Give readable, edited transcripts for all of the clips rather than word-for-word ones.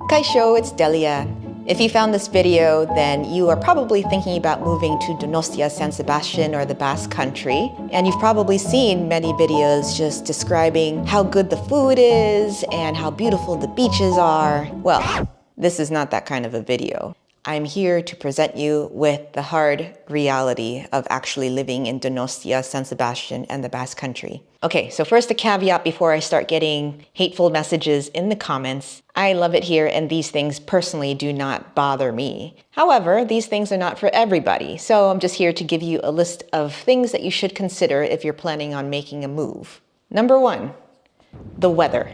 Kaisho, it's Delia. If you found this video, then you are probably thinking about moving to Donostia-San Sebastian or the Basque Country. And you've probably seen many videos just describing how good the food is and how beautiful the beaches are. Well, this is not that kind of a video. I'm here to present you with the hard reality of actually living in Donostia-San Sebastian and the Basque Country. Okay, so first a caveat before I start getting hateful messages in the comments. I love it here and these things personally do not bother me. However, these things are not for everybody, so I'm just here to give you a list of things that you should consider if you're planning on making a move. Number 1, the weather.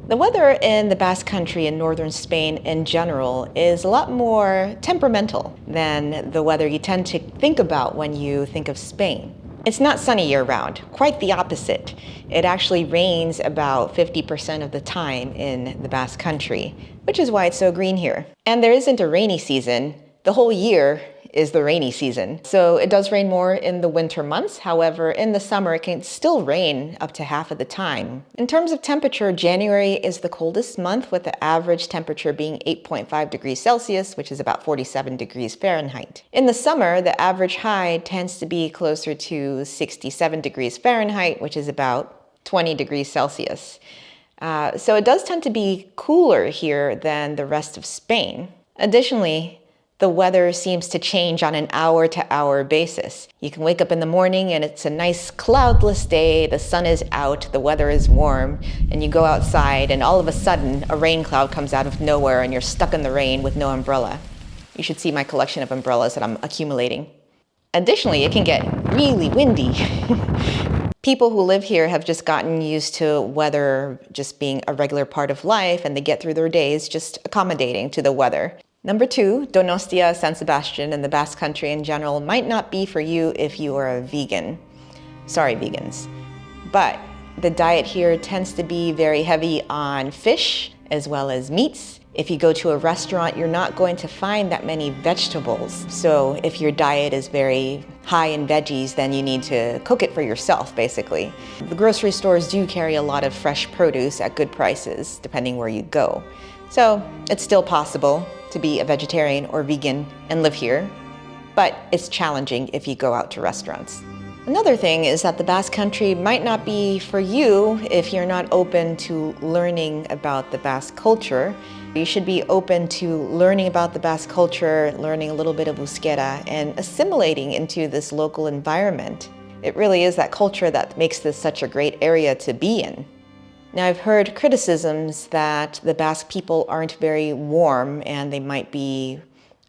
The weather in the Basque Country in northern Spain in general is a lot more temperamental than the weather you tend to think about when you think of Spain. It's not sunny year-round, quite the opposite. It actually rains about 50% of the time in the Basque Country, which is why it's so green here. And there isn't a rainy season. The whole year is the rainy season. So it does rain more in the winter months. However, in the summer, it can still rain up to half of the time. In terms of temperature, January is the coldest month, with the average temperature being 8.5 degrees Celsius, which is about 47 degrees Fahrenheit. In the summer, the average high tends to be closer to 67 degrees Fahrenheit, which is about 20 degrees Celsius. So it does tend to be cooler here than the rest of Spain. Additionally, the weather seems to change on an hour-to-hour basis. You can wake up in the morning and it's a nice cloudless day, the sun is out, the weather is warm, and you go outside and all of a sudden a rain cloud comes out of nowhere and you're stuck in the rain with no umbrella. You should see my collection of umbrellas that I'm accumulating. Additionally, it can get really windy. People who live here have just gotten used to weather just being a regular part of life, and they get through their days just accommodating to the weather. Number 2, Donostia-San Sebastian and the Basque Country in general might not be for you if you are a vegan. Sorry, vegans. But the diet here tends to be very heavy on fish as well as meats. If you go to a restaurant, you're not going to find that many vegetables. So if your diet is very high in veggies, then you need to cook it for yourself, basically. The grocery stores do carry a lot of fresh produce at good prices, depending where you go. So it's still possible to be a vegetarian or vegan and live here, but it's challenging if you go out to restaurants. Another thing is that the Basque Country might not be for you if you're not open to learning about the Basque culture. You should be open to learning about the Basque culture, learning a little bit of Euskara, and assimilating into this local environment. It really is that culture that makes this such a great area to be in. Now, I've heard criticisms that the Basque people aren't very warm and they might be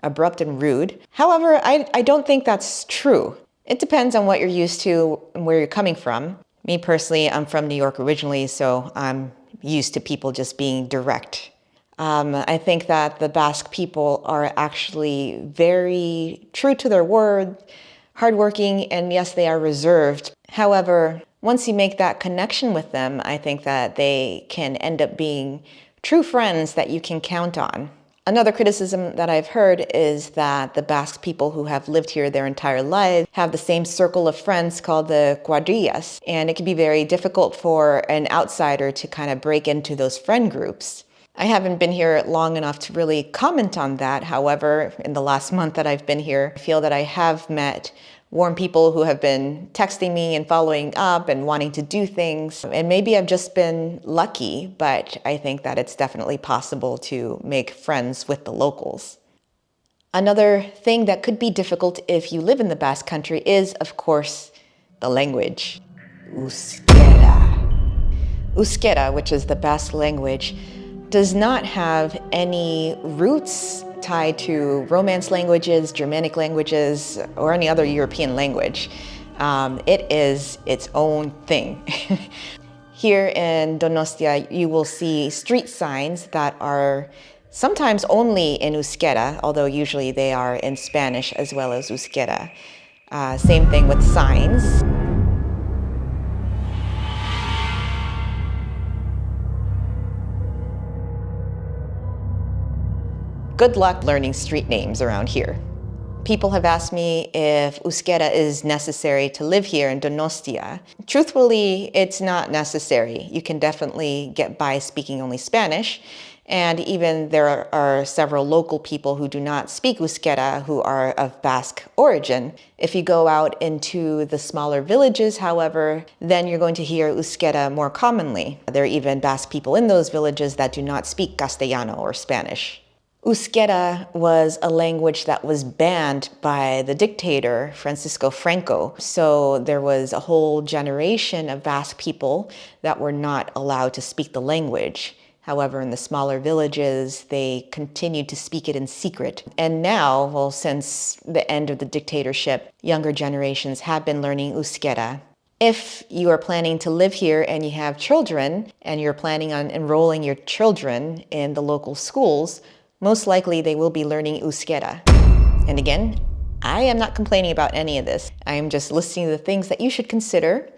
abrupt and rude. However, I don't think that's true. It depends on what you're used to and where you're coming from. Me personally, I'm from New York originally, so I'm used to people just being direct. I think that the Basque people are actually very true to their word, hardworking, and yes, they are reserved. However, once you make that connection with them, I think that they can end up being true friends that you can count on. Another criticism that I've heard is that the Basque people who have lived here their entire lives have the same circle of friends called the cuadrillas, and it can be very difficult for an outsider to kind of break into those friend groups. I haven't been here long enough to really comment on that. However, in the last month that I've been here, I feel that I have met warm people who have been texting me and following up and wanting to do things. And maybe I've just been lucky, but I think that it's definitely possible to make friends with the locals. Another thing that could be difficult if you live in the Basque Country is, of course, the language. Euskara. Euskara, which is the Basque language, does not have any roots tied to Romance languages, Germanic languages, or any other European language. It is its own thing. Here in Donostia, you will see street signs that are sometimes only in Euskara, although usually they are in Spanish as well as Euskara. Same thing with signs. Good luck learning street names around here. People have asked me if Euskara is necessary to live here in Donostia. Truthfully, it's not necessary. You can definitely get by speaking only Spanish, And even there are several local people who do not speak Euskara who are of Basque origin. If you go out into the smaller villages, however, then you're going to hear Euskara more commonly. There are even Basque people in those villages that do not speak Castellano or Spanish. Euskara was a language that was banned by the dictator, Francisco Franco. So there was a whole generation of Basque people that were not allowed to speak the language. However, in the smaller villages, they continued to speak it in secret. And now, well, since the end of the dictatorship, younger generations have been learning Euskara. If you are planning to live here and you have children, and you're planning on enrolling your children in the local schools, most likely they will be learning Euskara. And again, I am not complaining about any of this. I am just listing the things that you should consider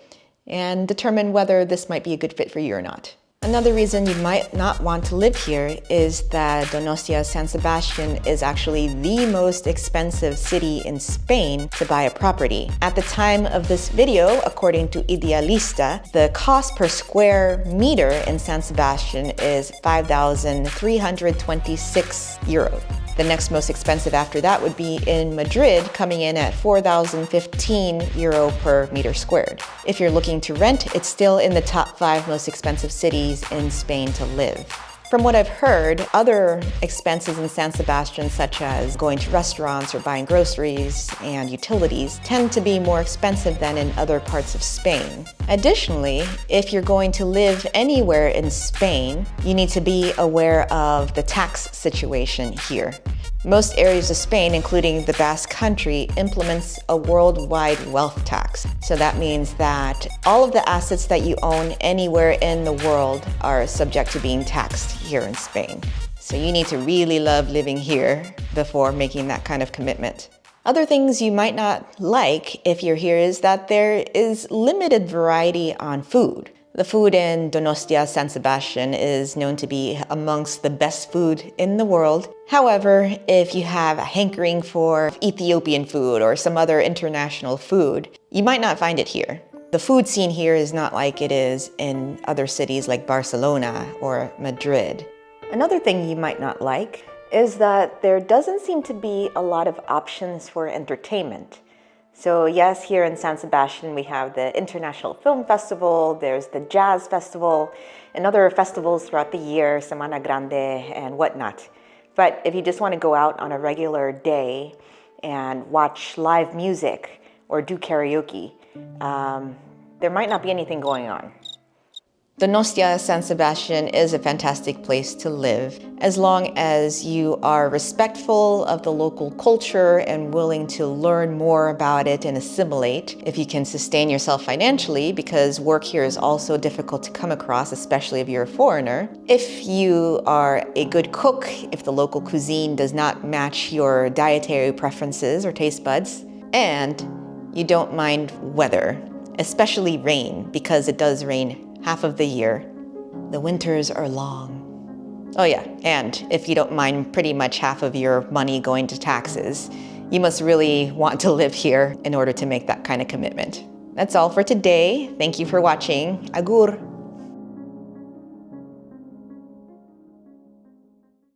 and determine whether this might be a good fit for you or not. Another reason you might not want to live here is that Donostia-San Sebastian is actually the most expensive city in Spain to buy a property. At the time of this video, according to Idealista, the cost per square meter in San Sebastian is 5,326 euro. The next most expensive after that would be in Madrid, coming in at 4,015 euro per meter squared. If you're looking to rent, it's still in the top 5 most expensive cities in Spain to live. From what I've heard, other expenses in San Sebastian, such as going to restaurants or buying groceries and utilities, tend to be more expensive than in other parts of Spain. Additionally, if you're going to live anywhere in Spain, you need to be aware of the tax situation here. Most areas of Spain, including the Basque Country, implements a worldwide wealth tax. So that means that all of the assets that you own anywhere in the world are subject to being taxed here in Spain. So you need to really love living here before making that kind of commitment. Other things you might not like if you're here is that there is limited variety on food. The food in Donostia-San Sebastian is known to be amongst the best food in the world. However, if you have a hankering for Ethiopian food or some other international food, you might not find it here. The food scene here is not like it is in other cities like Barcelona or Madrid. Another thing you might not like is that there doesn't seem to be a lot of options for entertainment. So yes, here in San Sebastian, we have the International Film Festival, there's the Jazz Festival, and other festivals throughout the year, Semana Grande and whatnot. But if you just want to go out on a regular day and watch live music or do karaoke, there might not be anything going on. Donostia-San Sebastian is a fantastic place to live as long as you are respectful of the local culture and willing to learn more about it and assimilate. If you can sustain yourself financially, because work here is also difficult to come across, especially if you're a foreigner. If you are a good cook, if the local cuisine does not match your dietary preferences or taste buds, and you don't mind weather, especially rain, because it does rain half of the year. The winters are long. Oh yeah, and if you don't mind pretty much half of your money going to taxes, you must really want to live here in order to make that kind of commitment. That's all for today. Thank you for watching. Agur!